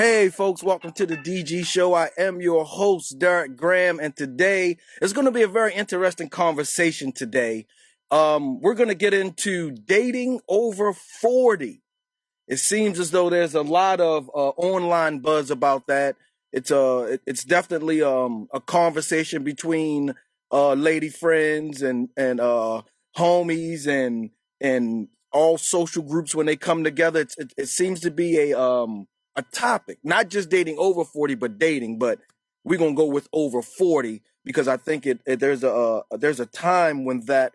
Hey, folks, welcome to the DG Show. I am your host, Derek Graham, and today it's going to be a very interesting conversation today. We're going to get into dating over 40. It seems as though there's a lot of online buzz about that. It's definitely a conversation between lady friends and homies and all social groups when they come together. It seems to be a topic, not just dating over 40, but dating. But we're gonna go with over 40 because I think there's a time when that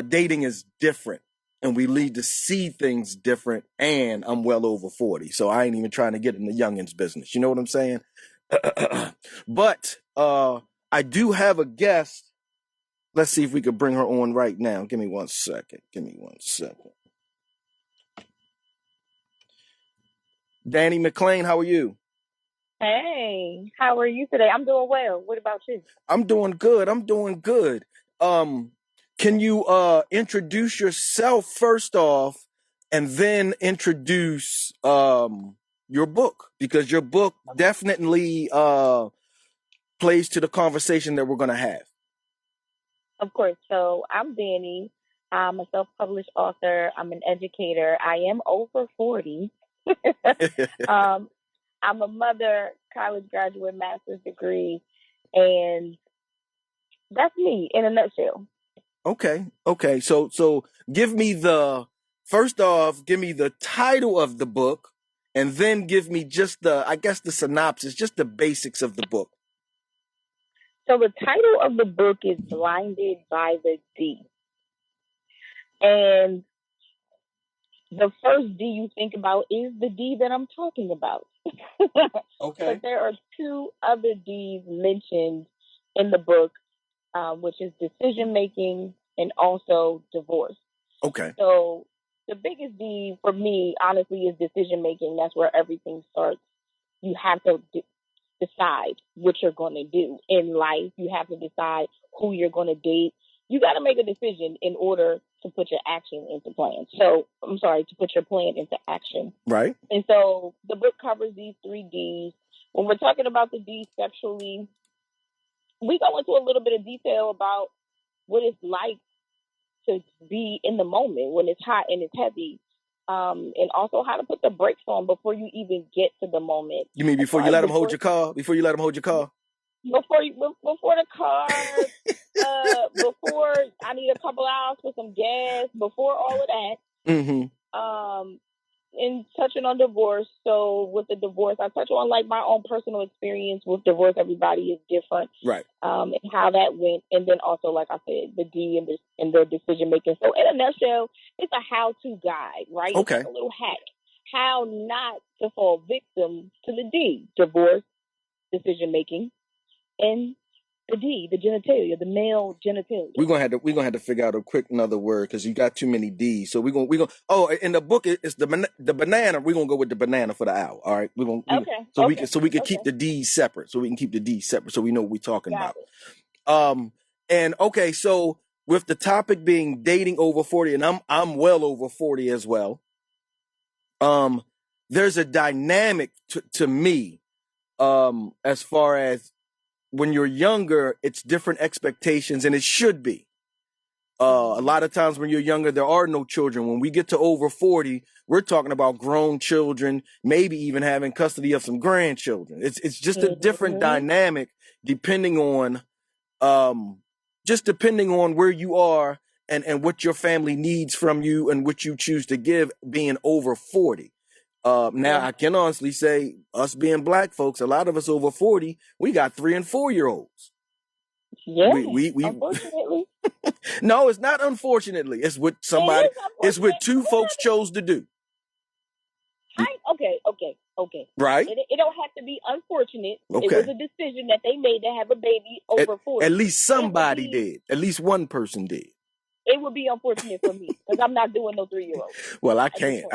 dating is different and we need to see things different. And I'm well over 40, so I ain't even trying to get in the youngins business. You know what I'm saying? But I do have a guest. Let's see if we could bring her on right now. Give me one second. Danny McLean, how are you? Hey, how are you today? I'm doing well. What about you? I'm doing good. Can you introduce yourself first off and then introduce your book? Because your book definitely plays to the conversation that we're gonna have. Of course. So I'm Danny. I'm a self-published author. I'm an educator. I am over 40. um, I'm a mother, college graduate, master's degree, and that's me in a nutshell. Okay. So give me give me the title of the book, and then give me just the synopsis, just the basics of the book. So the title of the book is Blinded by the D. And the first D you think about is the D that I'm talking about. Okay. But there are two other D's mentioned in the book, which is decision making and also divorce. Okay. So the biggest D for me, honestly, is decision making. That's where everything starts. You have to decide what you're going to do in life. You have to decide who you're going to date. You got to make a decision in order to put your action into plan. So, I'm sorry, to put your plan into action. Right. And so the book covers these three Ds. When we're talking about the D sexually, we go into a little bit of detail about what it's like to be in the moment when it's hot and it's heavy, and also how to put the brakes on before you even get to the moment. You mean before you let them hold your car? Before you let them hold your car? Before the car, before I need a couple hours for some gas, before all of that. Mm-hmm. In touching on divorce, so with the divorce, I touch on like my own personal experience with divorce. Everybody is different, right? And how that went, and then also, like I said, the D and the decision making. So, in a nutshell, it's a how-to guide, right? Okay. It's like a little hack how not to fall victim to the D: divorce, decision making, and the D, the genitalia, the male genitalia. We're gonna have to figure out a quick another word because you got too many D's. So we're gonna. Oh, in the book it's the banana. We're gonna go with the banana for the hour. All right. We can keep the D's separate. So we can keep the D's separate. So we know what we're talking Got about. And okay. So with the topic being dating over 40, and I'm well over 40 as well. There's a dynamic to me. As far as when you're younger, it's different expectations, and it should be. A lot of times when you're younger, there are no children. When we get to over 40, we're talking about grown children, maybe even having custody of some grandchildren. It's just a different dynamic depending on where you are and what your family needs from you and what you choose to give being over 40. Now I can honestly say, us being black folks, a lot of us over 40, we got 3 and 4 year olds. Yeah, we unfortunately. No, it's not unfortunately. It's what two folks chose to do. Okay. Right? It don't have to be unfortunate. Okay. It was a decision that they made to have a baby over 40. At least somebody did. At least one person did. It would be unfortunate for me because I'm not doing no 3-year-old. Well, I can't.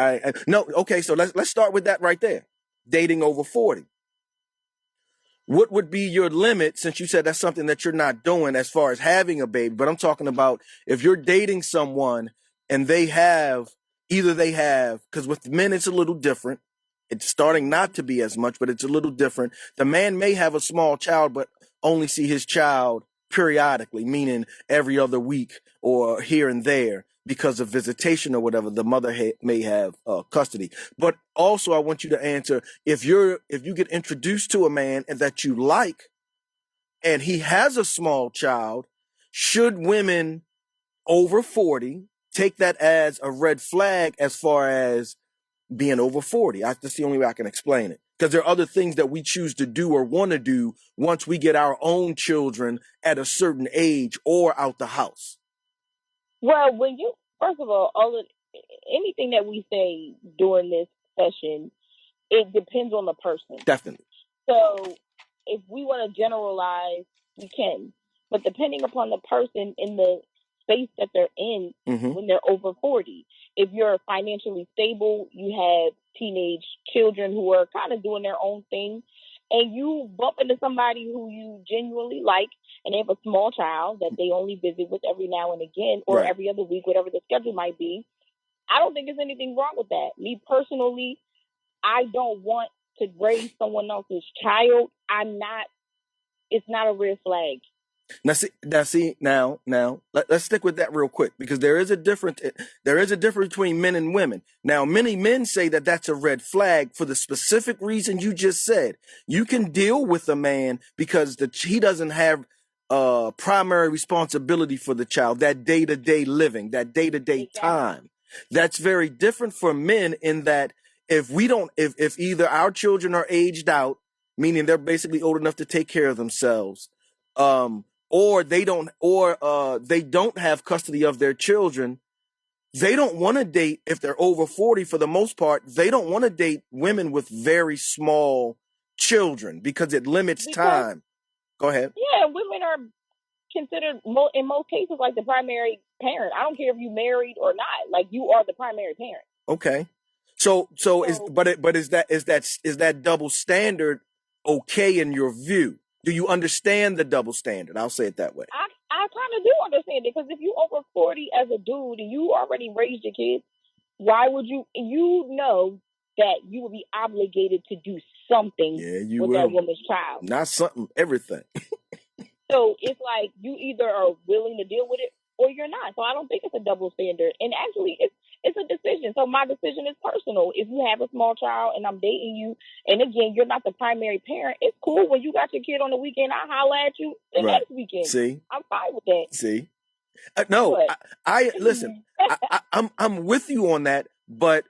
No. Okay, so let's start with that right there. Dating over 40. What would be your limit, since you said that's something that you're not doing as far as having a baby? But I'm talking about if you're dating someone and because with men it's a little different. It's starting not to be as much, but it's a little different. The man may have a small child, but only see his child periodically, meaning every other week or here and there because of visitation or whatever. The mother may have custody. But also, I want you to answer if you get introduced to a man and that you like, and he has a small child, should women over 40 take that as a red flag as far as being over 40? That's the only way I can explain it. Because there are other things that we choose to do or want to do once we get our own children at a certain age or out the house. Well, first of all anything that we say during this session, it depends on the person. Definitely. So if we want to generalize, we can. But depending upon the person in the space that they're in when they're over 40, if you're financially stable, you have teenage children who are kind of doing their own thing, and you bump into somebody who you genuinely like, and they have a small child that they only visit with every now and again or every other week, whatever the schedule might be, I don't think there's anything wrong with that. Me personally, I don't want to raise someone else's child. It's not a red flag. Now, let's stick with that real quick, because there is a difference between men and women. Now, many men say that that's a red flag for the specific reason you just said. You can deal with a man because he doesn't have primary responsibility for the child, that day-to-day living, that day-to-day time. That's very different for men in that if either our children are aged out, meaning they're basically old enough to take care of themselves, or they don't have custody of their children, they don't want to date, if they're over 40 for the most part, they don't want to date women with very small children because it limits time. Go ahead. Yeah, women are considered in most cases like the primary parent. I don't care if you're married or not, like you are the primary parent. Okay. So is that double standard okay in your view? Do you understand the double standard? I'll say it that way. I kind of do understand it, because if you over 40 as a dude and you already raised your kids, why would you know that you would be obligated to do something with that woman's child? Not something, everything. So it's like you either are willing to deal with it or you're not. So I don't think it's a double standard. And actually, it's a decision. So my decision is personal. If you have a small child and I'm dating you, and again, you're not the primary parent, it's cool. When you got your kid on the weekend, I'll holler at you the next weekend. See? I'm fine with that. See? No, I listen, I'm with you on that, but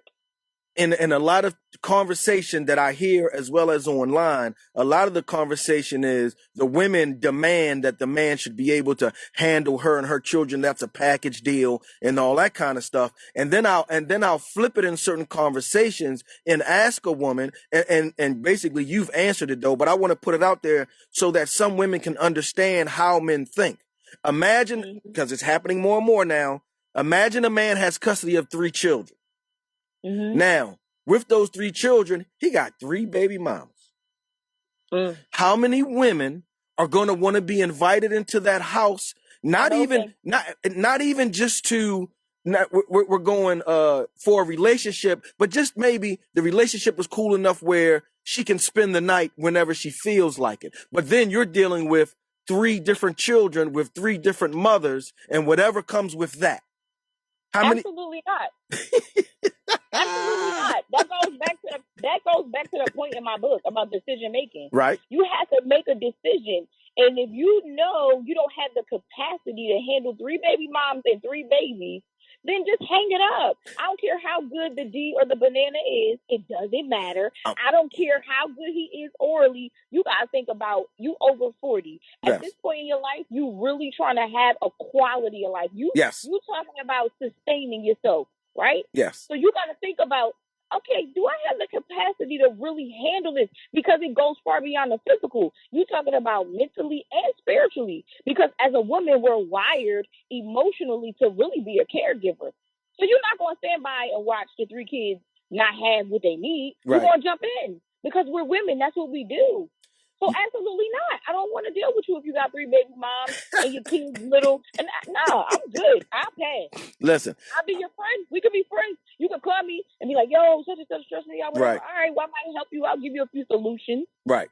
in a lot of conversation that I hear as well as online, a lot of the conversation is the women demand that the man should be able to handle her and her children. That's a package deal and all that kind of stuff. And then I'll flip it in certain conversations and ask a woman, and basically you've answered it though, but I want to put it out there so that some women can understand how men think. Imagine, because it's happening more and more now, imagine a man has custody of 3 children. Now, with those 3 children, he got 3 baby mamas. How many women are going to want to be invited into that house? Not even just to, we're going for a relationship, but just maybe the relationship is cool enough where she can spend the night whenever she feels like it. But then you're dealing with 3 different children with 3 different mothers and whatever comes with that. Absolutely not. Absolutely not. That goes back to the point in my book about decision making. Right. You have to make a decision, and if you know you don't have the capacity to handle 3 baby moms and 3 babies, then just hang it up. I don't care how good the D or the banana is. It doesn't matter. I don't care how good he is orally. You got to think about you over 40. At this point in your life, you really trying to have a quality of life. You talking about sustaining yourself, right? Yes. So you got to think about, okay, do I have the capacity to really handle this? Because it goes far beyond the physical. You're talking about mentally and spiritually. Because as a woman, we're wired emotionally to really be a caregiver. So you're not going to stand by and watch the 3 kids not have what they need. You're going to jump in because we're women. That's what we do. So absolutely not. I don't want to deal with you if you got 3 baby moms and your kids little. And no, I'm good. I'll pass. Listen, I'll be your friend. We could be friends. You can call me and be like, yo, such and such stressing me out, whatever. right, All right, well, I might help you. I'll give you a few solutions. right,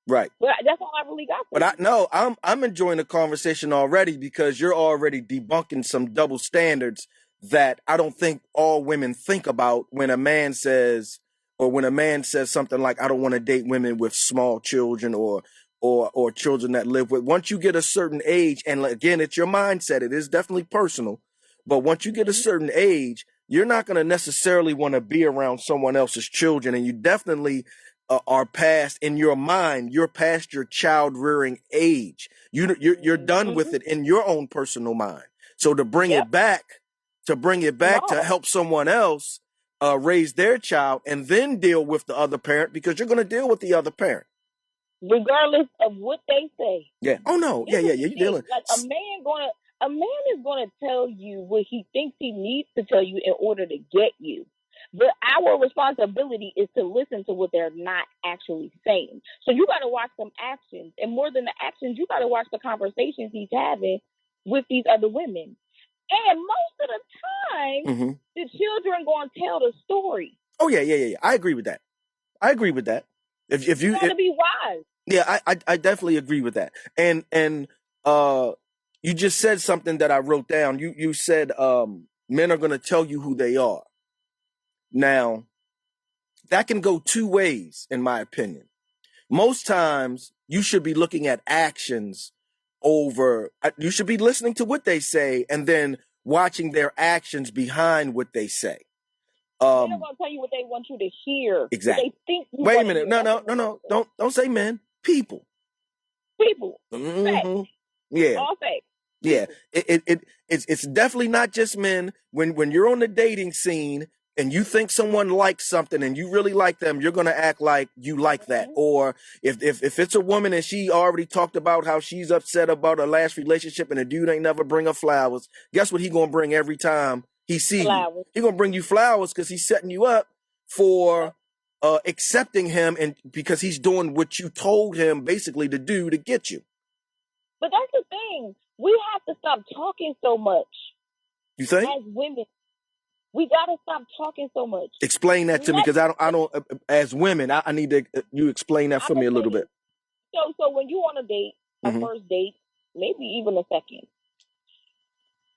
right. But that's all I really got for But you. I'm enjoying the conversation already because you're already debunking some double standards that I don't think all women think about when a man says something like, I don't want to date women with small children or children that live with. Once you get a certain age, and again, it's your mindset, it is definitely personal, but once you get a certain age, you're not going to necessarily want to be around someone else's children, and you definitely are past, in your mind, you're past your child rearing age. You're done with it in your own personal mind. So to bring it back to help someone else raise their child and then deal with the other parent, because you're going to deal with the other parent. Regardless of what they say. Yeah. Oh no. Yeah. You're dealing. Like a man is gonna tell you what he thinks he needs to tell you in order to get you. But our responsibility is to listen to what they're not actually saying. So you got to watch some actions, and more than the actions, you got to watch the conversations he's having with these other women. And most of the time, the children gonna tell the story. Oh yeah. I agree with that. If you got to be wise. Yeah, I definitely agree with that. And you just said something that I wrote down. You said men are going to tell you who they are. Now, that can go two ways, in my opinion. Most times, you should be looking at actions over. You should be listening to what they say and then watching their actions behind what they say. They're not going to tell you what they want you to hear. Exactly. They think you Wait a minute. No. Don't say men. People. Facts. Yeah. All facts. Yeah, it's definitely not just men. When you're on the dating scene and you think someone likes something and you really like them, you're gonna act like you like that. Or if it's a woman and she already talked about how she's upset about her last relationship and the dude ain't never bring her flowers, guess what he gonna bring every time he see you? He gonna bring you flowers because he's setting you up for accepting him, and because he's doing what you told him basically to do to get you. But that's the thing. We have to stop talking so much. You think? As women, we gotta stop talking so much. Explain that to me, because I don't. As women, I need to you explain that for me a little bit. So when you on a date, a first date, maybe even a second,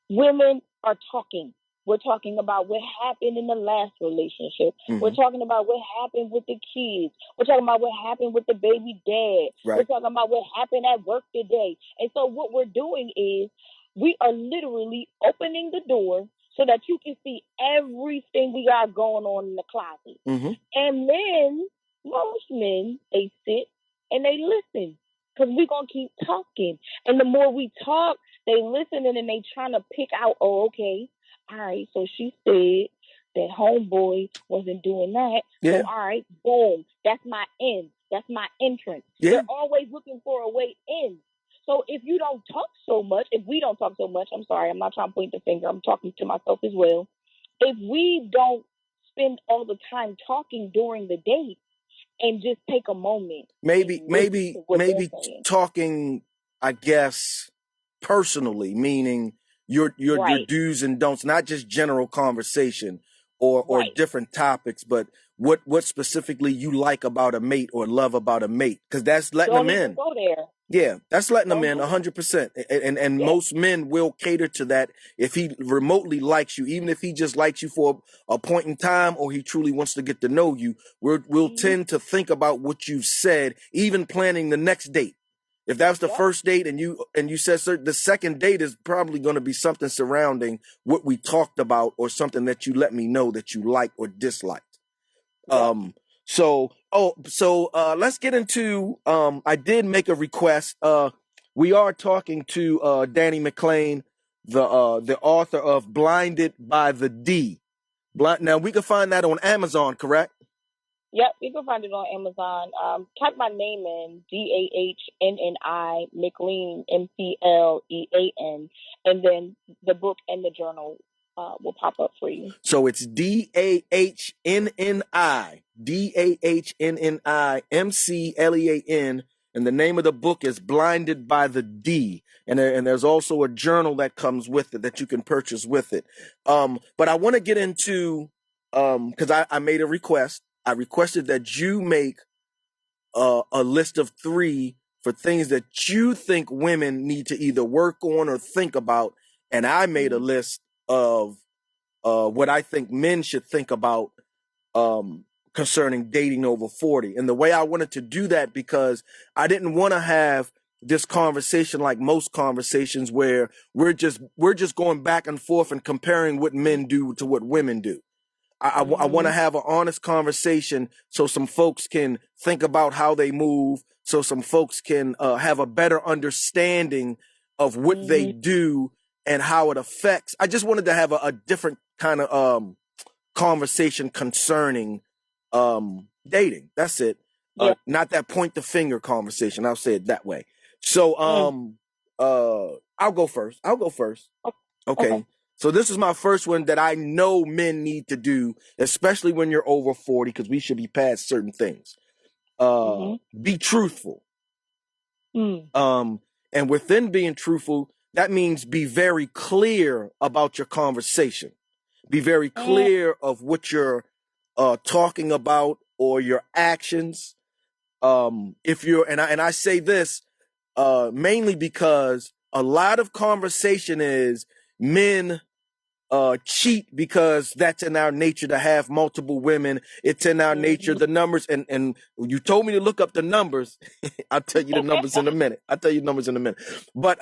women are talking. We're talking about what happened in the last relationship. We're talking about what happened with the kids. We're talking about what happened with the baby dad. Right. We're talking about what happened at work today. And so what we're doing is we are literally opening the door so that you can see everything we got going on in the closet. And men, most men, they sit and they listen because we're going to keep talking. And the more we talk, they listen and then they trying to pick out, oh, okay, all right, so she said that homeboy wasn't doing that. Yeah. So, all right, boom, that's my end. That's my entrance. Yeah. They're always looking for a way in. So if you don't talk so much, if we don't talk so much, I'm sorry, I'm not trying to point the finger. I'm talking to myself as well. If we don't spend all the time talking during the date and just take a moment. Maybe talking, I guess, personally, meaning your do's and don'ts, not just general conversation or different topics, but what specifically you like about a mate or love about a mate, because that's letting them in. Go there. Yeah, that's letting them in 100%. And most men will cater to that if he remotely likes you, even if he just likes you for a point in time or he truly wants to get to know you. We'll tend to think about what you've said, even planning the next date. If that was the first date and you said, sir, the second date is probably going to be something surrounding what we talked about or something that you let me know that you like or disliked. So let's get into, I did make a request. We are talking to Danny McClain, the author of Blinded by the D. Now we can find that on Amazon, correct? Yep, you can find it on Amazon. Type my name in, DAHNNI, McLean, MCLEAN, and then the book and the journal will pop up for you. So it's DAHNNI, MCLEAN, And the name of the book is Blinded by the D. And there's also a journal that comes with it that you can purchase with it. But I want to get into, because I made a request. I requested that you make a list of 3 for things that you think women need to either work on or think about. And I made a list of what I think men should think about concerning dating over 40. And the way I wanted to do that, because I didn't want to have this conversation like most conversations where we're just going back and forth and comparing what men do to what women do. I want to have an honest conversation so some folks can think about how they move, so some folks can have a better understanding of what they do and how it affects. I just wanted to have a different kind of conversation concerning dating. That's it. Yeah. Not that point the finger conversation. I'll say it that way. So I'll go first. Okay. So this is my first one that I know men need to do, especially when you're over 40, because we should be past certain things. Be truthful. And within being truthful, that means be very clear about your conversation. Be very clear of what you're talking about or your actions. If you're, and I say this mainly because a lot of conversation is men cheat because that's in our nature to have multiple women. It's in our nature, the numbers, and you told me to look up the numbers. I'll tell you the numbers in a minute. But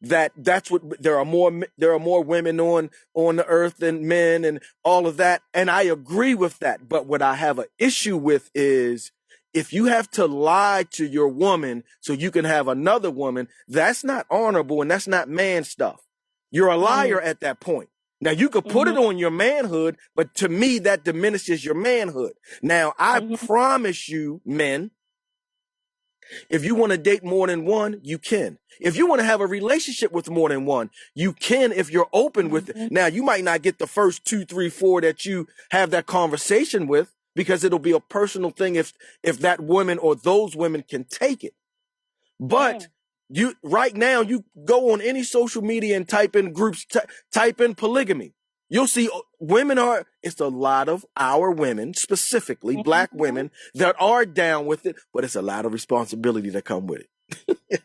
that's what there are more women on the earth than men and all of that. And I agree with that. But what I have an issue with is if you have to lie to your woman so you can have another woman, that's not honorable and that's not man stuff. You're a liar at that point. Now, you could put it on your manhood, but to me, that diminishes your manhood. Now, I promise you, men, if you want to date more than one, you can. If you want to have a relationship with more than one, you can if you're open with it. Now, you might not get the first 2, 3, 4 that you have that conversation with because it'll be a personal thing if that woman or those women can take it. But you right now, you go on any social media and type in groups, type in polygamy. You'll see it's a lot of our women, specifically black women, that are down with it, but it's a lot of responsibility that come with it.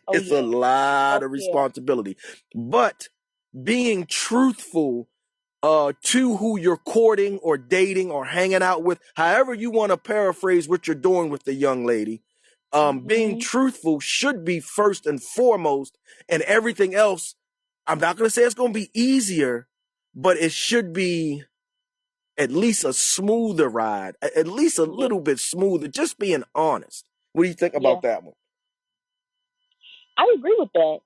It's a lot of responsibility. But being truthful to who you're courting or dating or hanging out with, however you want to paraphrase what you're doing with the young lady, being truthful should be first and foremost, and everything else, I'm not going to say it's going to be easier, but it should be at least a smoother ride, at least a little bit smoother, just being honest. What do you think about that one? I agree with that.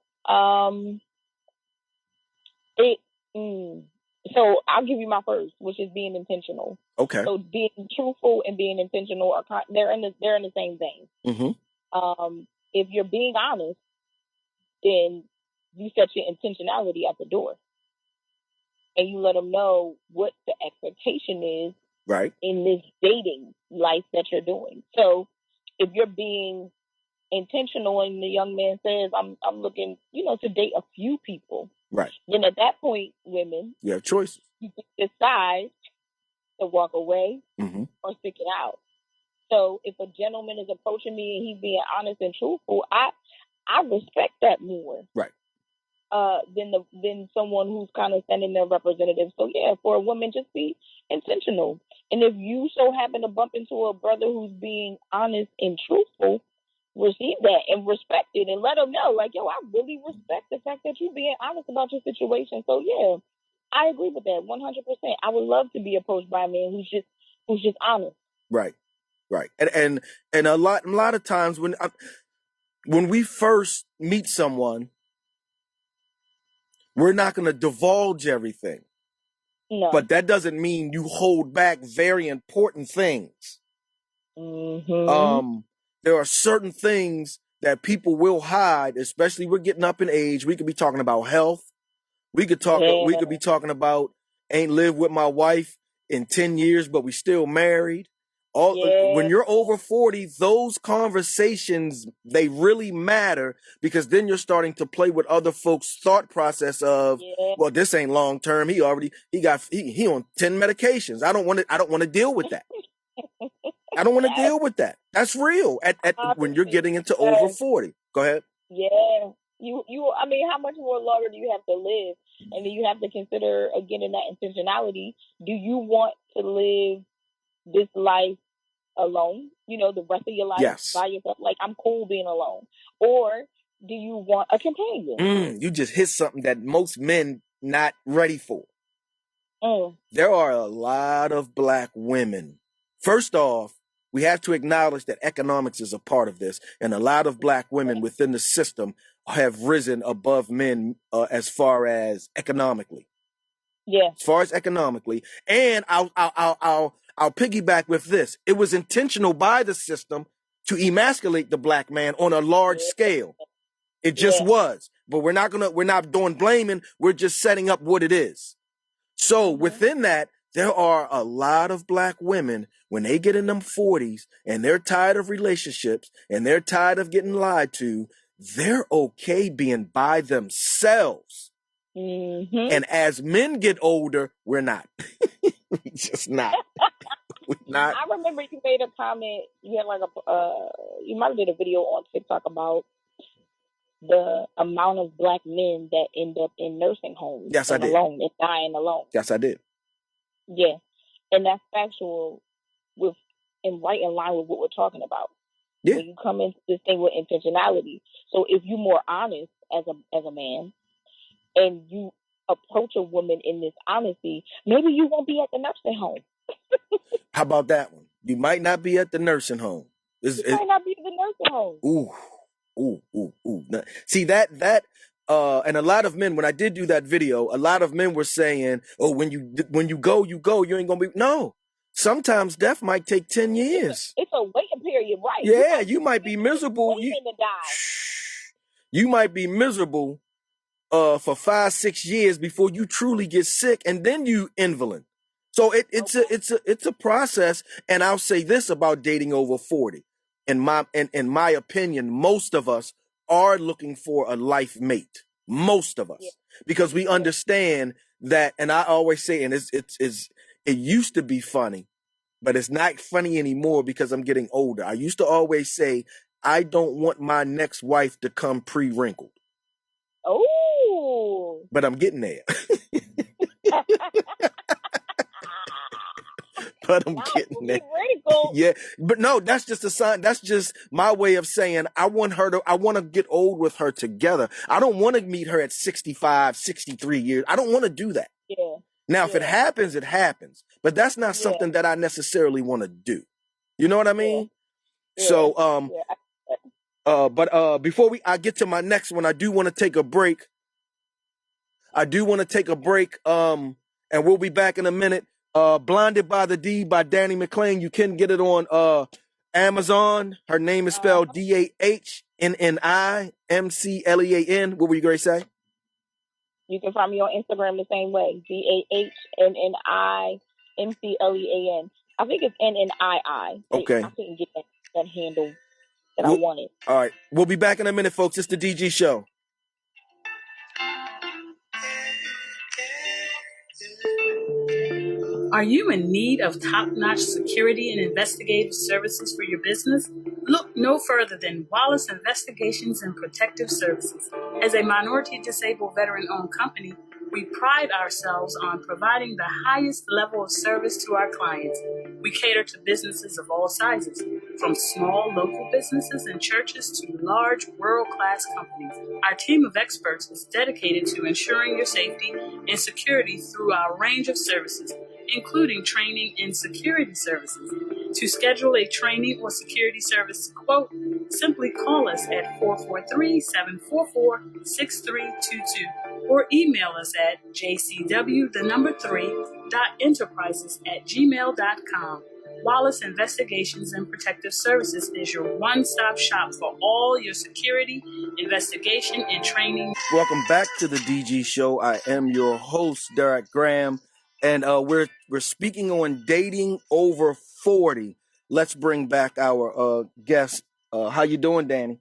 So I'll give you my first, which is being intentional. Okay. So being truthful and being intentional they're in the same vein. If you're being honest, then you set your intentionality at the door, and you let them know what the expectation is in this dating life that you're doing. So if you're being intentional and the young man says, I'm looking, to date a few people. Right. Then at that point, women, you have choices. You can decide to walk away or stick it out. So if a gentleman is approaching me and he's being honest and truthful, I respect that more. Right. Than someone who's kind of sending their representative. So yeah, for a woman, just be intentional. And if you so happen to bump into a brother who's being honest and truthful, receive that and respect it and let them know, like, yo, I really respect the fact that you're being honest about your situation. So yeah, I agree with that 100%. I would love to be approached by a man who's just honest. Right. And a lot of times when we first meet someone, we're not going to divulge everything. No. But that doesn't mean you hold back very important things. There are certain things that people will hide, especially we're getting up in age. We could be talking about health. We could be talking about ain't lived with my wife in 10 years, but we still married. When Yeah. you're over 40, those conversations, they really matter, because then you're starting to play with other folks' thought process of, Yeah. well, this ain't long term. He on 10 medications. I don't want to deal with that. I don't want to Yes. deal with that. That's real when you're Obviously. getting into over Yes. 40. Go ahead. Yeah. I mean, how much more longer do you have to live? And then you have to consider, again, in that intentionality, do you want to live this life alone, the rest of your life Yes. by yourself? Like, I'm cool being alone. Or do you want a companion? You just hit something that most men not ready for. Mm. There are a lot of Black women. First off, we have to acknowledge that economics is a part of this, and a lot of Black women within the system have risen above men as far as economically. Yeah. As far as economically, and I'll piggyback with this. It was intentional by the system to emasculate the Black man on a large Yeah. scale. It just Yeah. was. But we're not doing blaming. We're just setting up what it is. So within that, there are a lot of Black women, when they get in them 40s and they're tired of relationships and they're tired of getting lied to, they're okay being by themselves. And as men get older, we're not. We just not. We're not. I remember you made a comment. You had like you might have did a video on TikTok about the amount of Black men that end up in nursing homes Yes, I and did. alone and dying alone. Yes, I did. Yeah, and that's factual and right in line with what we're talking about. Yeah. When you come into this thing with intentionality, so if you're more honest as a man, and you approach a woman in this honesty, maybe you won't be at the nursing home. How about that one? You might not be at the nursing home. You might not be at the nursing home. Ooh. See that and a lot of men, when I did do that video, a lot of men were saying, "Oh, when you go, you go. You ain't gonna be." No, sometimes death might take 10 years. It's a waiting period, right? Yeah, you might be miserable. Waiting to die. You might be miserable for 5-6 years before you truly get sick, and then you invalid. So it's a process. And I'll say this about dating over 40. In my opinion, most of us are looking for a life mate. Most of us, because we understand that. And I always say, and it used to be funny, but it's not funny anymore because I'm getting older. I used to always say, I don't want my next wife to come pre-wrinkled. Oh. But I'm getting there. But I'm getting there. Yeah, but no, that's just a sign. That's just my way of saying I want to get old with her together. I don't want to meet her at 65, 63 years. I don't want to do that. Yeah. Now, if it happens, it happens. But that's not something that I necessarily want to do. You know what I mean? Yeah. So, but before I get to my next one, I do want to take a break. And we'll be back in a minute. Blinded by the D by Danny McClain. You can get it on Amazon. Her name is spelled DAHNNIMCLEAN. What were you going to say? You can find me on Instagram the same way. DAHNNIMCLEAN. I think it's NNII. Okay. I couldn't get that handle that I wanted. All right. We'll be back in a minute, folks. It's the DG Show. Are you in need of top-notch security and investigative services for your business? Look no further than Wallace Investigations and Protective Services. As a minority disabled veteran-owned company, we pride ourselves on providing the highest level of service to our clients. We cater to businesses of all sizes, from small local businesses and churches to large world-class companies. Our team of experts is dedicated to ensuring your safety and security through our range of services, including training and security services. To schedule a training or security service quote, simply call us at 443-744-6322 or email us at jcw3.enterprises@gmail.com. Wallace Investigations and Protective Services is your one-stop shop for all your security, investigation, and training. Welcome back to the DG Show. I am your host, Derek Graham, and we're speaking on dating over 40. let's bring back our guest. How you doing, Danny?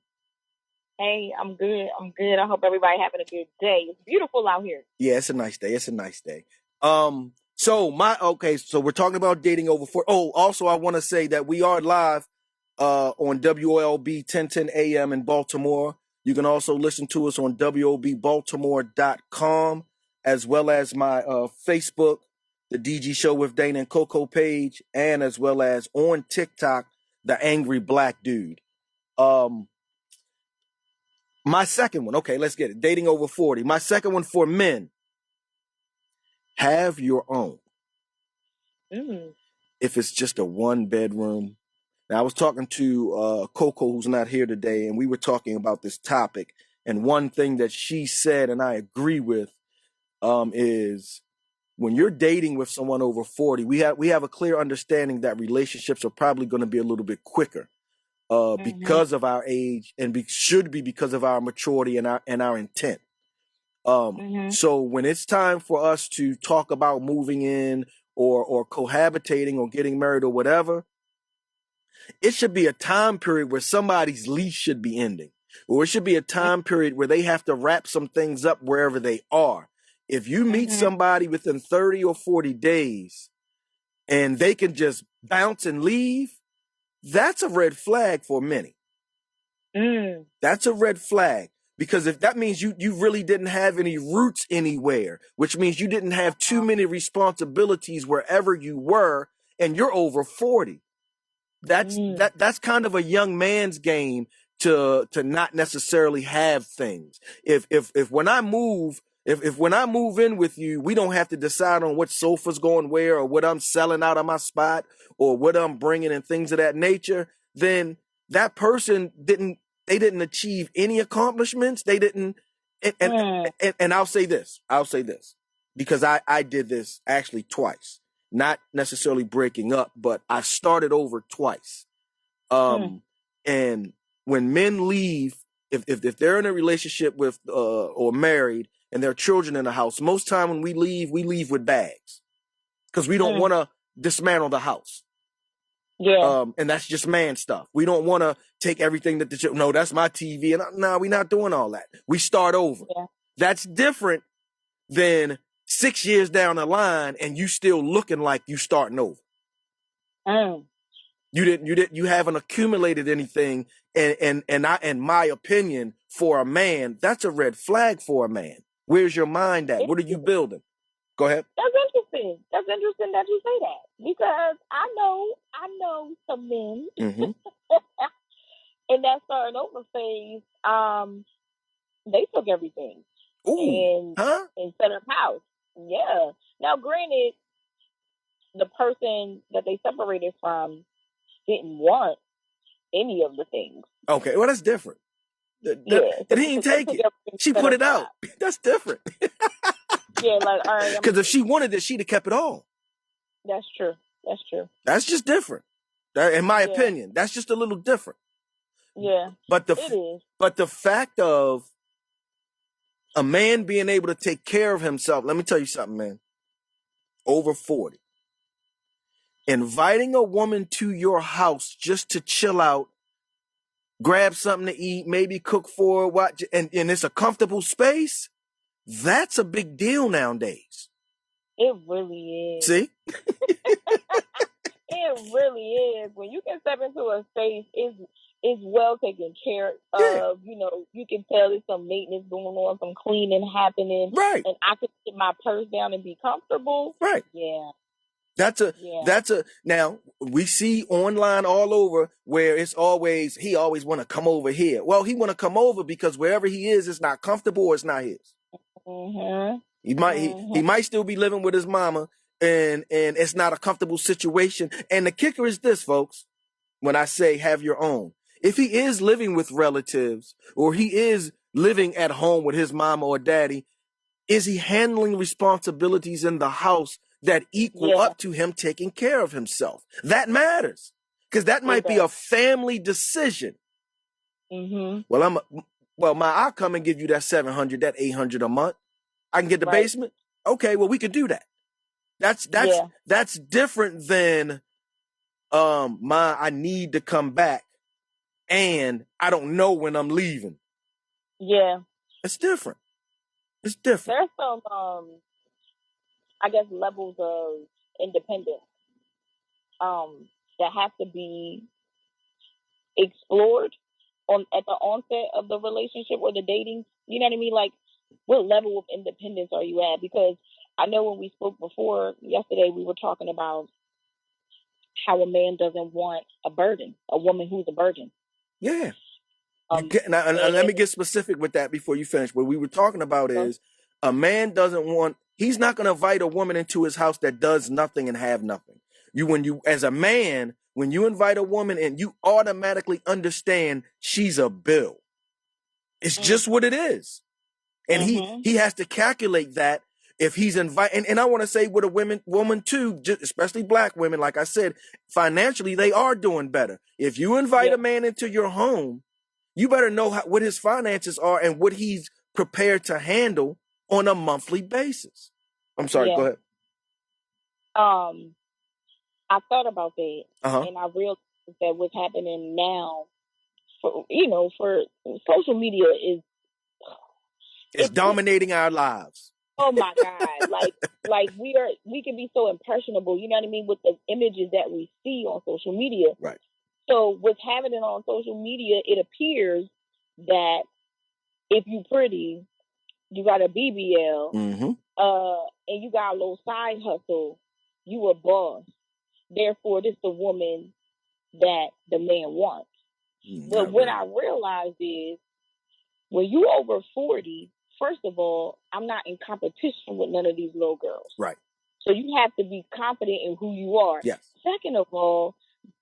Hey, I'm good. I'm good. I hope everybody having a good day. It's beautiful out here. Yeah, it's a nice day. It's a nice day. So we're talking about dating over 40. Oh, also I want to say that we are live on WOLB 1010 AM in Baltimore. You can also listen to us on WOBbaltimore.com, as well as my Facebook, the DG Show with Dana and Coco page, and as well as on TikTok, the Angry Black Dude. My second one, okay, let's get it. Dating over 40. My second one for men. Have your own. If it's just a one bedroom. Now, I was talking to Coco, who's not here today, and we were talking about this topic. And one thing that she said, and I agree with, is when you're dating with someone over 40, we have a clear understanding that relationships are probably going to be a little bit quicker because of our age, and should be because of our maturity and our intent. So when it's time for us to talk about moving in or cohabitating or getting married or whatever, it should be a time period where somebody's lease should be ending, or it should be a time period where they have to wrap some things up wherever they are. If you meet somebody within 30 or 40 days and they can just bounce and leave, that's a red flag for many. That's a red flag. Because if that means you really didn't have any roots anywhere, which means you didn't have too many responsibilities wherever you were, and you're over 40. That's kind of a young man's game to not necessarily have things. If when I move in with you, we don't have to decide on what sofa's going where or what I'm selling out of my spot or what I'm bringing and things of that nature, then that person didn't achieve any accomplishments. They didn't. And I'll say this because I did this actually twice, not necessarily breaking up, but I started over twice. And when men leave, if they're in a relationship with, or married and there are children in the house, most time when we leave with bags because we don't want to dismantle the house. Yeah. And that's just man stuff. We don't want to take everything that no, that's my TV. And no, we're not doing all that. We start over. Yeah. That's different than 6 years down the line and you still looking like you starting over. You haven't accumulated anything. And in my opinion, for a man, that's a red flag for a man. Where's your mind at? What are you building? Go ahead. That's interesting. That's interesting that you say that because I know some men in that starting over phase. They took everything and set up house. Yeah. Now, granted, the person that they separated from didn't want any of the things. Okay, well that's different. He didn't take it. She put it out. That's different. Yeah, like, all right. Because if she wanted it, she'd have kept it all. That's true. That's just different. In my opinion, that's just a little different. Yeah, but it is. But the fact of a man being able to take care of himself, let me tell you something, man. Over 40. Inviting a woman to your house just to chill out, grab something to eat, maybe cook for her, watch, and it's a comfortable space. That's a big deal nowadays. It really is. See? It really is. When you can step into a space, it's well taken care of. You know, you can tell there's some maintenance going on, some cleaning happening. Right. And I can sit my purse down and be comfortable. Right. Yeah. Now we see online all over where it's he always want to come over here. Well, he want to come over because wherever he is, it's not comfortable or it's not his. He might still be living with his mama and it's not a comfortable situation. And the kicker is this, folks, when I say have your own, if he is living with relatives or he is living at home with his mama or daddy, is he handling responsibilities in the house that equal up to him taking care of himself? That matters because that might be a family decision. I'll come and give you that $700, that $800 a month. I can get the basement. Okay, well we could do that. That's different than I need to come back and I don't know when I'm leaving. Yeah. It's different. It's different. There's some, I guess, levels of independence that have to be explored at the onset of the relationship or the dating. You know what I mean? Like, what level of independence are you at? Because I know when we spoke before yesterday, we were talking about how a man doesn't want a burden, a woman who's a burden. Yeah. And let me get specific with that before you finish. What we were talking about is a man he's not going to invite a woman into his house that does nothing and have nothing. As a man, when you invite a woman in, you automatically understand she's a bill. It's just what it is. And he has to calculate that if he's invited. And I want to say with a woman too, especially black women, like I said, financially, they are doing better. If you invite a man into your home, you better know what his finances are and what he's prepared to handle on a monthly basis. I'm sorry, go ahead. I thought about that, and I realized that what's happening now, for social media it's dominating our lives. Oh my God! like we can be so impressionable. You know what I mean, with the images that we see on social media. Right. So what's happening on social media? It appears that if you pretty, you got a BBL, and you got a little side hustle, you a boss. Therefore, this is the woman that the man wants. But what I realized is when you over 40, first of all, I'm not in competition with none of these little girls. Right. So you have to be confident in who you are. Yes. Second of all,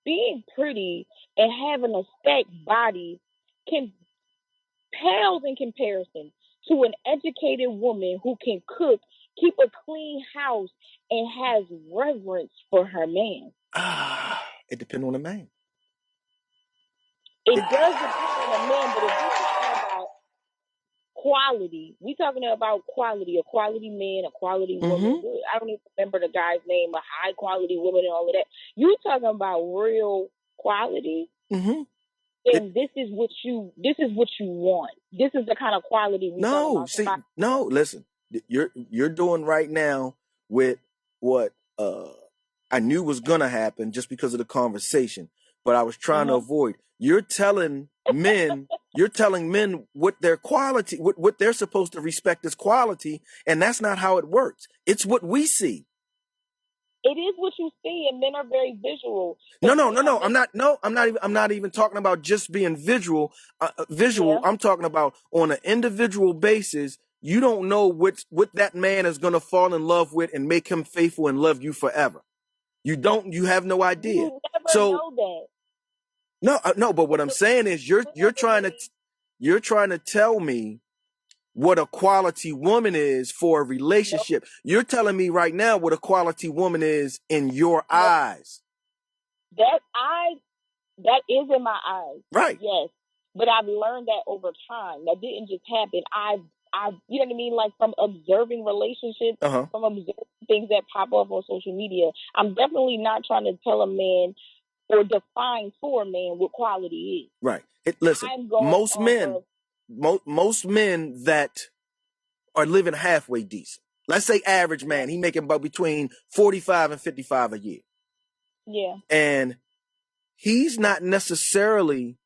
being pretty and having a stacked body pales in comparison to an educated woman who can cook, keep a clean house, and has reverence for her man. It depends on the man. It does depend on the man, but if we're talking about quality, we're talking about quality, a quality man, a quality woman. I don't even remember the guy's name, a high quality woman and all of that. You're talking about real quality. And this is what you want. This is the kind of quality we talking about. No, listen. You're doing right now with what I knew was gonna happen just because of the conversation, but I was trying to avoid. You're telling men what their quality, what they're supposed to respect as quality, and that's not how it works. It's what we see. It is what you see, and men are very visual. No. I'm not even talking about just being visual. I'm talking about on an individual basis. You don't know what that man is going to fall in love with and make him faithful and love you forever. You have no idea. You never know that. No. But what I'm saying is you're trying to tell me what a quality woman is for a relationship. You're telling me right now what a quality woman is in your eyes. That is in my eyes. Right. Yes. But I've learned that over time. That didn't just happen. I've you know what I mean? Like from observing relationships, from observing things that pop up on social media. I'm definitely not trying to tell a man or define for a man what quality is. Right. Listen, most men that are living halfway decent. Let's say average man, he making about between 45 and 55 a year. Yeah. And he's not necessarily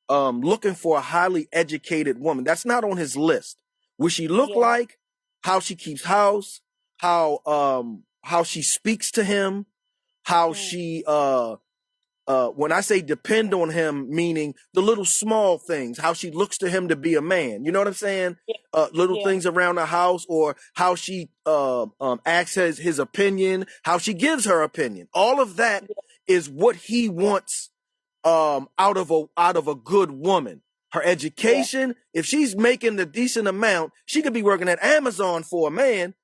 looking for a highly educated woman. That's not on his list. What she look like, how she keeps house, how she speaks to him, how she when I say depend on him, meaning the little small things, how she looks to him to be a man. You know what I'm saying? Little things around the house, or how she asks his opinion, how she gives her opinion. All of that is what he wants out of a good woman. Her education, if she's making the decent amount, she could be working at Amazon for a man.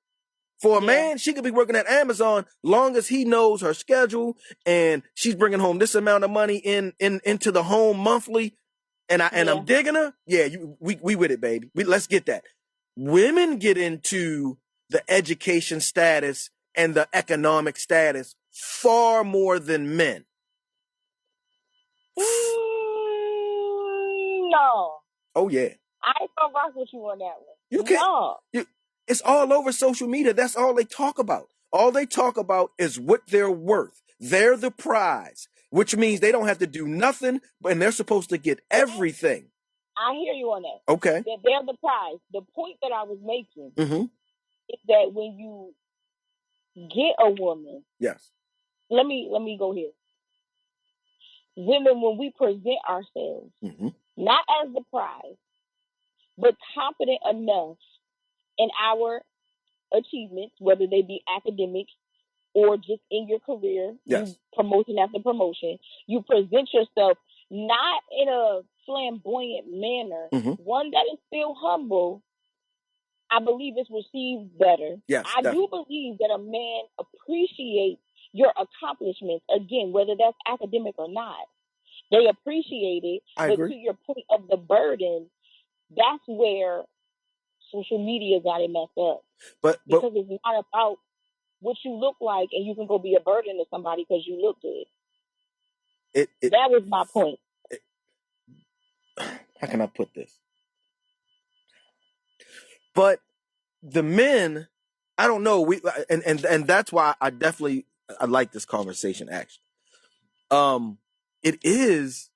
For a man, she could be working at Amazon long as he knows her schedule and she's bringing home this amount of money into the home monthly. And I'm digging her. Yeah, we with it, baby. Let's get that. Women get into the education status and the economic status far more than men. No. Oh yeah. I ain't gonna rock with you on that one. You can't. No. It's all over social media. That's all they talk about. All they talk about is what they're worth. They're the prize, which means they don't have to do nothing, and they're supposed to get everything. I hear you on that. Okay. That they're the prize. The point that I was making Mm-hmm. is that when you get a woman, Yes. Let me go here. Women, when we present ourselves, Mm-hmm. not as the prize, but confident enough in our achievements, whether they be academic or just in your career, Yes. you promotion after promotion, you present yourself not in a flamboyant manner, Mm-hmm. one that is still humble. I believe it's received better. Yes, I do believe that a man appreciates your accomplishments, again, whether that's academic or not. They appreciate it, I but agree. to your point of the burden, that's where social media got it messed up. But because it's not about what you look like, and you can go be a burden to somebody because you look good. That was my point. How can I put this? But the men, I don't know. And that's why I like this conversation. Actually, it is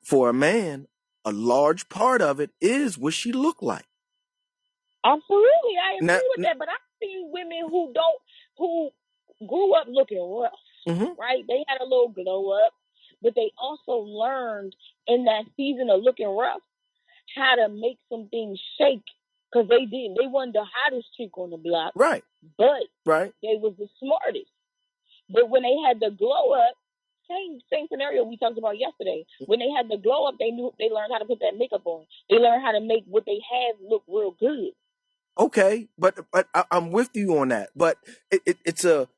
for a man. A large part of it is what she looked like. Absolutely, I agree with that. But I've seen women who grew up looking rough, mm-hmm. right? They had a little glow up, but they also learned in that season of looking rough how to make some things shake. Because they didn't. They weren't the hottest chick on the block. Right. But right. They was the smartest. But when they had the glow up, same scenario we talked about yesterday. When they had the glow up, they learned how to put that makeup on. They learned how to make what they have look real good. Okay, but I'm with you on that. But it's a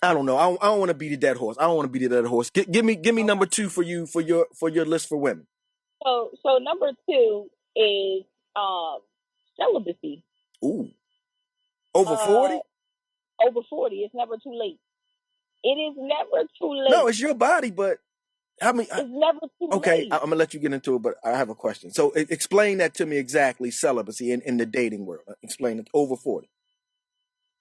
I don't know. I don't want to beat a dead horse. I don't want to beat a dead horse. Give me number 2 for you for your list for women. So number 2 is celibacy. Ooh. Over 40? Over 40. It's never too late. It is never too late. No, it's your body, but how many? It's never too late. Okay, I'm gonna let you get into it, but I have a question. So explain that to me exactly. Celibacy in the dating world. Explain it. Over 40.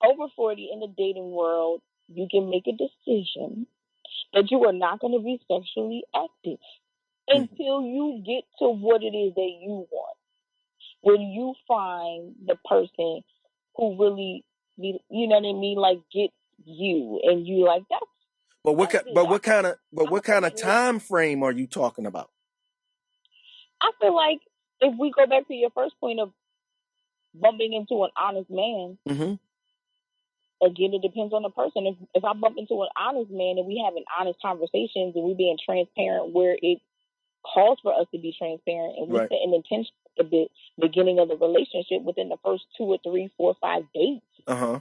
Over 40 in the dating world, you can make a decision that you are not going to be sexually active until you get to what it is that you want. When you find the person who really, you know what I mean, like gets you, and you like that. But what kind of time frame are you talking about? I feel like if we go back to your first point of bumping into an honest man, mm-hmm. Again, it depends on the person. If I bump into an honest man and we having honest conversations and we being transparent where it calls for us to be transparent, and we set an intention at the beginning of the relationship within the first 2 or 3, 4, 5 dates. Uh-huh.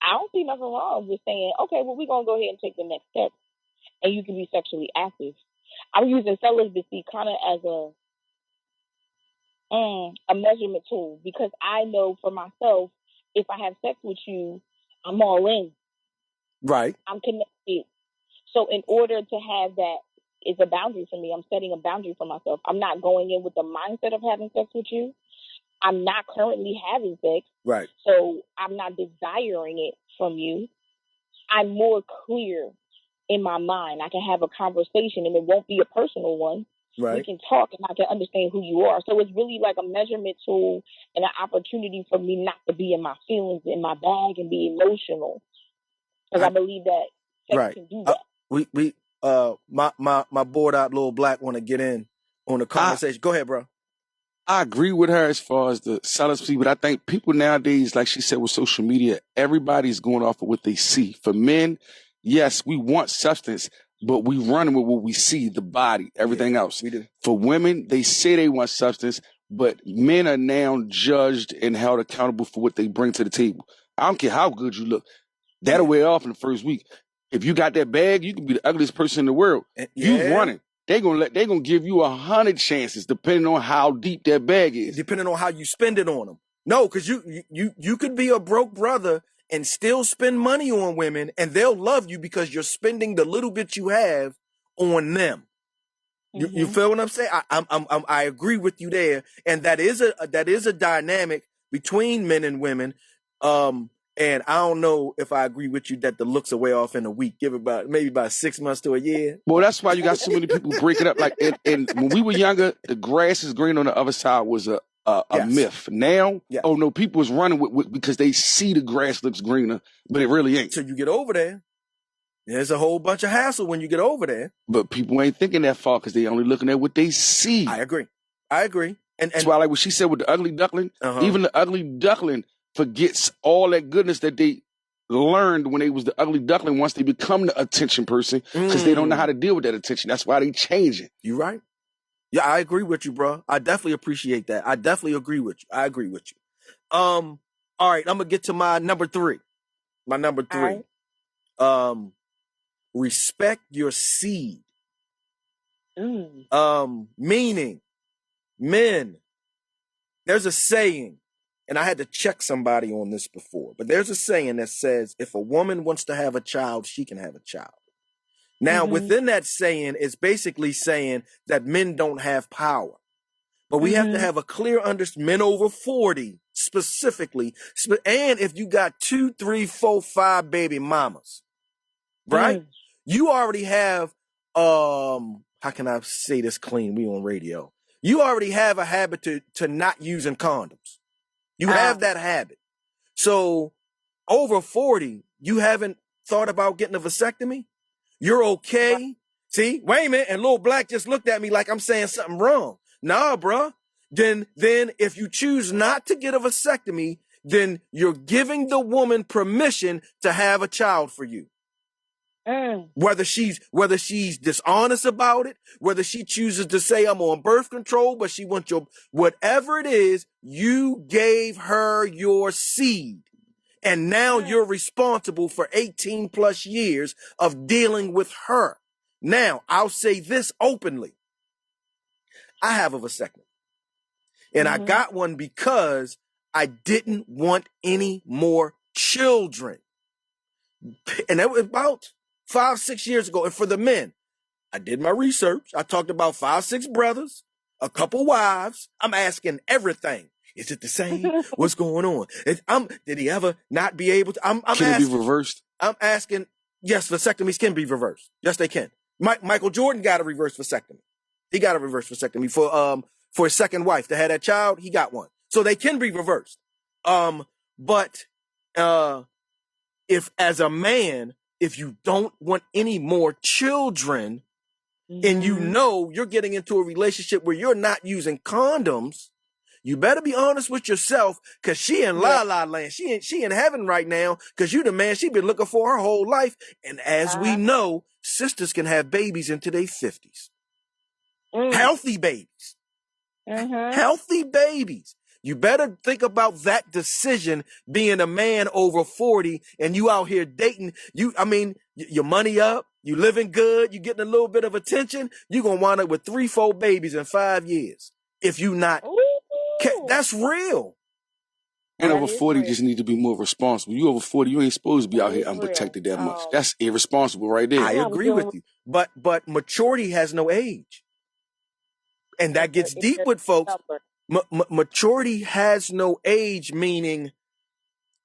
I don't see nothing wrong with saying, okay, well, we're going to go ahead and take the next step, and you can be sexually active. I'm using celibacy kind of as a measurement tool, because I know for myself, if I have sex with you, I'm all in. Right. I'm connected. So in order to have that, is a boundary for me. I'm setting a boundary for myself. I'm not going in with the mindset of having sex with you. I'm not currently having sex. Right. So I'm not desiring it from you. I'm more clear in my mind. I can have a conversation and it won't be a personal one. Right. We can talk and I can understand who you are. So it's really like a measurement tool and an opportunity for me not to be in my feelings, in my bag, and be emotional. Because I believe that sex can do that. My bored out little black want to get in on the conversation. Go ahead, bro. I agree with her as far as the celibacy, but I think people nowadays, like she said, with social media, everybody's going off of what they see. For men, yes, we want substance, but we run with what we see, the body, everything else. We do. For women, they say they want substance, but men are now judged and held accountable for what they bring to the table. I don't care how good you look. That'll wear off in the first week. If you got that bag, you can be the ugliest person in the world. You running. They're gonna give you 100 chances depending on how deep that bag is. Depending on how you spend it on them. No, because you could be a broke brother and still spend money on women, and they'll love you because you're spending the little bit you have on them. You feel what I'm saying? I agree with you there, and that is a dynamic between men and women. And I don't know if I agree with you that the looks are way off in a week. Give it maybe about 6 months to a year. Well, that's why you got so many people breaking up. Like, and when we were younger, the grass is green on the other side was a Yes. myth. Now, Yes. oh no, people is running with because they see the grass looks greener, but it really ain't. So you get over there, there's a whole bunch of hassle when you get over there. But people ain't thinking that far because they only looking at what they see. I agree. And That's why, like what she said with the ugly duckling, Uh-huh. even the ugly duckling forgets all that goodness that they learned when they was the ugly duckling once they become the attention person because they don't know how to deal with that attention. That's why they change it. You right. Yeah, I agree with you, bro. I definitely appreciate that. I definitely agree with you. I agree with you. All right, I'm gonna get to my number 3. My number 3. All Respect your seed. Mm. Meaning, men, there's a saying, and I had to check somebody on this before, but there's a saying that says if a woman wants to have a child, she can have a child. Now, within that saying, it's basically saying that men don't have power. But we have to have a clear understanding, men over 40 specifically, and if you got 2, 3, 4, 5 baby mamas, right? You already have, how can I say this clean? We on radio. You already have a habit to not using condoms. You have that habit. So over 40, you haven't thought about getting a vasectomy? You're okay? See, wait a minute. And Lil Black just looked at me like I'm saying something wrong. Nah, bruh. Then if you choose not to get a vasectomy, then you're giving the woman permission to have a child for you. Whether she's dishonest about it, whether she chooses to say I'm on birth control, but she wants whatever it is, you gave her your seed. And now you're responsible for 18 plus years of dealing with her. Now, I'll say this openly. I have a vasectomy. And I got one because I didn't want any more children. And that was about 5, 6 years ago. And for the men, I did my research. I talked about 5, 6 brothers, a couple wives. I'm asking everything. Is it the same? What's going on? Did he ever not be able to? Can asking, it be reversed? I'm asking, yes, vasectomies can be reversed. Yes, they can. Michael Jordan got a reverse vasectomy. He got a reverse vasectomy for his second wife that had that child. He got one. So they can be reversed. But if as a man, if you don't want any more children and you know you're getting into a relationship where you're not using condoms, you better be honest with yourself, because she in La La Land. She in heaven right now, because you the man she been looking for her whole life. And as we know, sisters can have babies into their 50s. Healthy babies. Healthy babies. You better think about that decision being a man over 40 and you out here dating. Your money up, you living good, you getting a little bit of attention. You're going to wind up with 3, 4 babies in 5 years. If you not, that's real. And That over is 40 real. just need to be more responsible. You over 40, you ain't supposed to be out here unprotected that much. That's irresponsible right there. I agree with you. But maturity has no age. And that gets deep with folks. Maturity has no age, meaning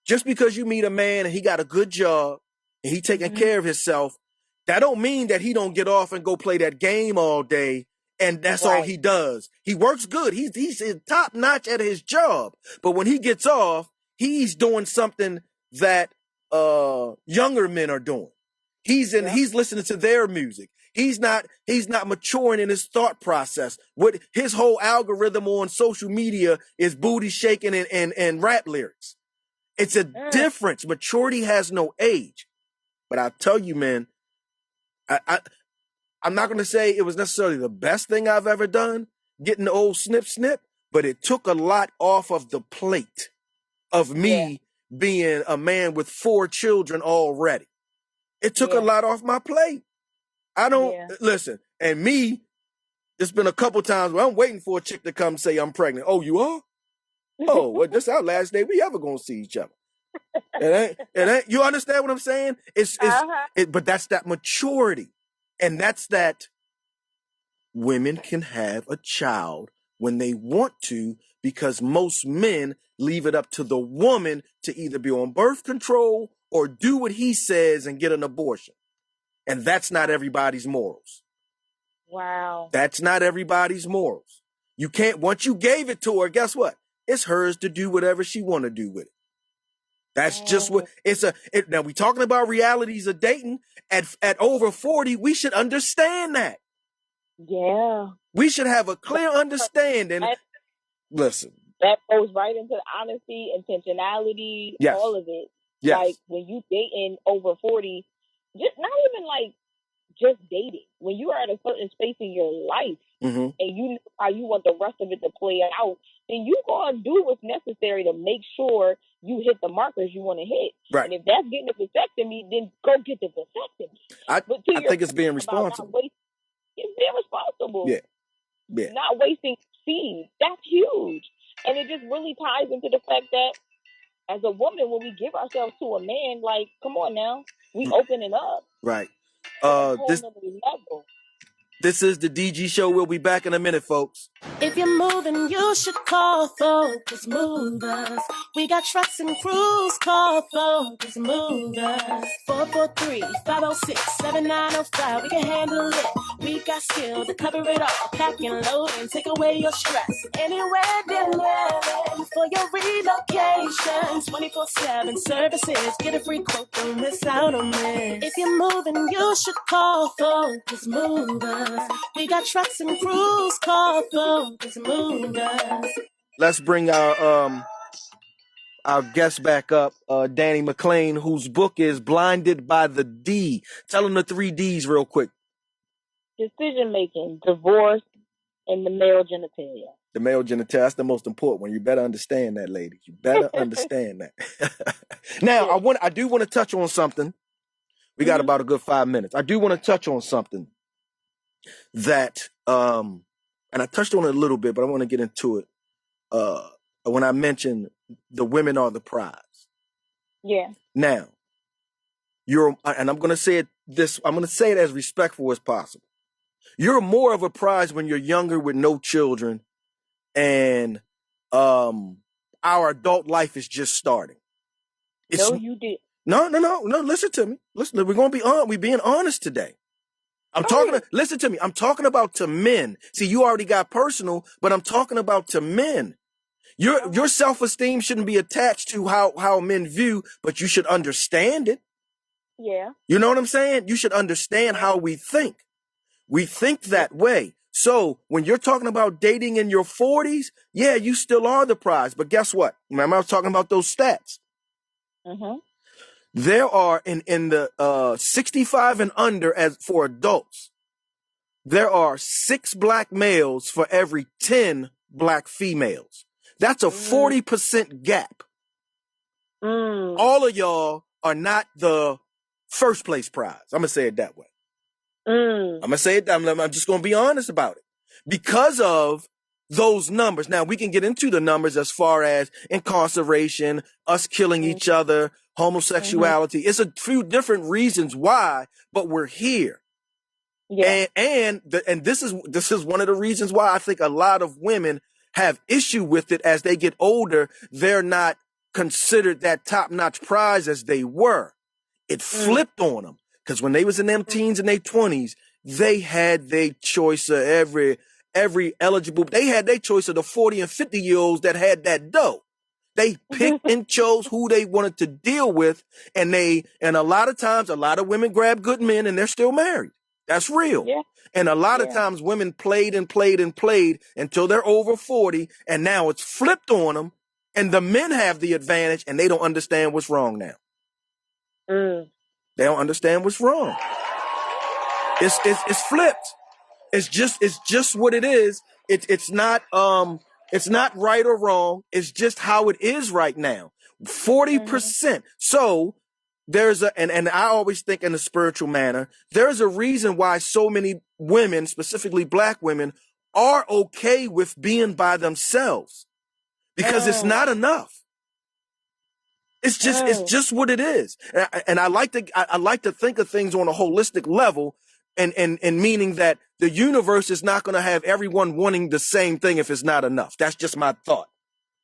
just because you meet a man and he got a good job and he taking care of himself, that don't mean that he don't get off and go play that game all day and that's all he does. He works good. He's top notch at his job. But when he gets off, he's doing something that younger men are doing. He's listening to their music. He's not maturing in his thought process. What his whole algorithm on social media is booty shaking and rap lyrics. It's a difference. Maturity has no age. But I'll tell you, man, I'm not going to say it was necessarily the best thing I've ever done, getting the old snip, but it took a lot off of the plate of me being a man with 4 children already. It took a lot off my plate. I don't listen. And me, it's been a couple times where I'm waiting for a chick to come say I'm pregnant. Oh, you are? Oh, well, this our last day we ever gonna see each other. It ain't, you understand what I'm saying? Uh-huh. But that's that maturity. And that's that women can have a child when they want to, because most men leave it up to the woman to either be on birth control or do what he says and get an abortion. And that's not everybody's morals. Wow. That's not everybody's morals. You can't, once you gave it to her, guess what? It's hers to do whatever she want to do with it. That's just what now we talking about realities of dating at over 40, we should understand that. Yeah. We should have a clear understanding. Listen. That goes right into honesty, intentionality, Yes. all of it. Yes. Like when you dating over 40, just not even like just dating. When you are at a certain space in your life and you know how you want the rest of it to play out, then you gonna do what's necessary to make sure you hit the markers you want to hit. Right. And if that's getting a vasectomy, then go get the vasectomy. I think it's being responsible. It's being responsible. Yeah. Yeah. Not wasting seeds. That's huge. And it just really ties into the fact that as a woman, when we give ourselves to a man, like, come on now, we open it up. Right. This is the DG Show. We'll be back in a minute, folks. If you're moving, you should call Focus Movers. We got trucks and crews, call Focus Movers. 443-506-7905. We can handle it. We got skill to cover it all. Pack and load and take away your stress. Anywhere delivered for your relocation. 24/7 services. Get a free quote, don't miss out on this. If you're moving, you should call Focus Movers. We got trucks and crews, call Focus Movers. Let's bring our guest back up, Danny McClain, whose book is Blinded by the D. Tell him the 3 Ds real quick. Decision making, divorce, and the male genitalia. The male genitalia, that's the most important one. You better understand that, ladies. You better understand that. Now, I do want to touch on something. We got about a good 5 minutes. I do want to touch on something that, and I touched on it a little bit, but I want to get into it. When I mentioned the women are the prize. Yeah. Now, and I'm going to say it I'm going to say it as respectful as possible. You're more of a prize when you're younger with no children and, our adult life is just starting. No, you did. No. Listen to me. Listen, we're going to be we're being honest today. Listen to me. I'm talking about to men. See, you already got personal, but I'm talking about to men. Your self-esteem shouldn't be attached to how men view, but you should understand it. Yeah. You know what I'm saying? You should understand how we think. We think that way. So when you're talking about dating in your 40s, yeah, you still are the prize. But guess what? Remember I was talking about those stats. There are in the 65 and under, as for adults, there are 6 black males for every 10 black females. That's a 40% gap. All of y'all are not the first place prize. I'm going to say it that way. I'm going to say it. I'm just going to be honest about it because of those numbers. Now we can get into the numbers as far as incarceration, us killing each other, homosexuality. It's a few different reasons why, but we're here. Yeah. And this is one of the reasons why I think a lot of women have issue with it as they get older. They're not considered that top-notch prize as they were. It flipped on them because when they was in them teens and their 20s, they had their choice of every eligible. They had their choice of the 40 and 50-year-olds that had that dough. They picked and chose who they wanted to deal with, and a lot of times, a lot of women grab good men and they're still married. That's real. Yeah. And a lot of times women played until they're over 40, and now it's flipped on them, and the men have the advantage, and they don't understand what's wrong now. They don't understand what's wrong. It's flipped. It's just what it is. It's not right or wrong. It's just how it is right now. 40%. So there's and I always think in a spiritual manner, there's a reason why so many women, specifically black women, are okay with being by themselves because it's not enough. It's just what it is. And I like to think of things on a holistic level, and meaning that the universe is not going to have everyone wanting the same thing if it's not enough. That's just my thought.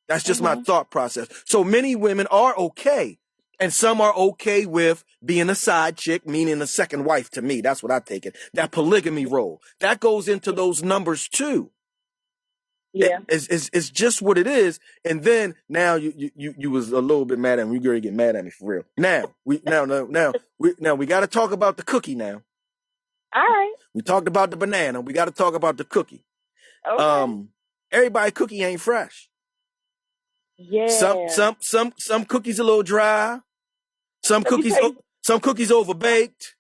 That's just my thought process. So many women are okay, and some are okay with being a side chick, meaning a second wife. To me, that's what I take it. That polygamy role that goes into those numbers too. Yeah. It's just what it is. And then now you was a little bit mad at me. You're gonna get mad at me for real. Now we got to talk about the cookie now. All right. We talked about the banana. We got to talk about the cookie. Okay. Everybody cookie ain't fresh. Yeah. Some cookies a little dry. Some cookies overbaked.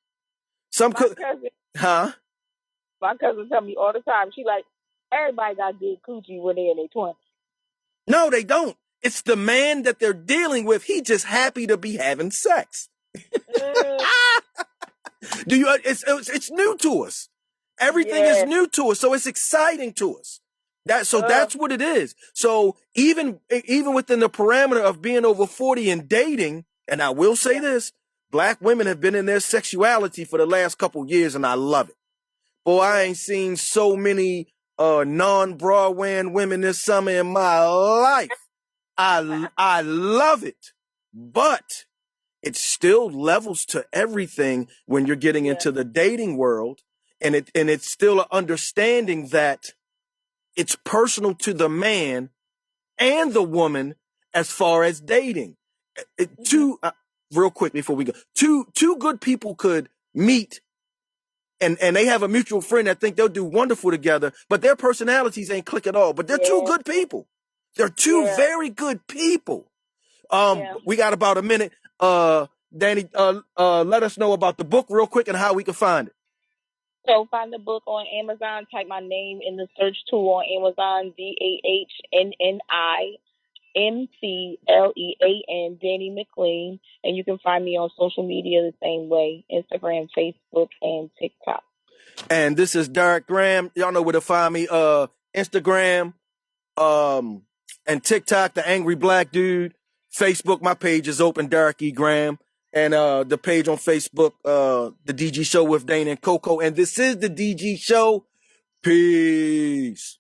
My cousin tell me all the time. She like, everybody got good coochie when they're in their 20s. No, they don't. It's the man that they're dealing with. He just happy to be having sex. It's new to us. Everything is new to us, so it's exciting to us. That's what it is. So even within the parameter of being over 40 and dating, and I will say this, Black women have been in their sexuality for the last couple years, and I love it. Boy, I ain't seen so many non-Broadway women this summer in my life. I love it, but it still levels to everything when you're getting into the dating world, and it's still an understanding that it's personal to the man and the woman as far as dating. Real quick before we go, two good people could meet and they have a mutual friend that think they'll do wonderful together, but their personalities ain't click at all. But they're two good people. They're two very good people. We got about a minute. Danny, let us know about the book real quick and how we can find it. So find the book on Amazon. Type my name in the search tool on Amazon, DAHNNIMCLEAN, Danny McLean. And you can find me on social media the same way, Instagram, Facebook, and TikTok. And this is Derek Graham. Y'all know where to find me. Instagram, and TikTok, The Angry Black Dude. Facebook, my page is open, Derek E. Graham. And the page on Facebook, The DG Show with Dana and Coco. And this is The DG Show. Peace.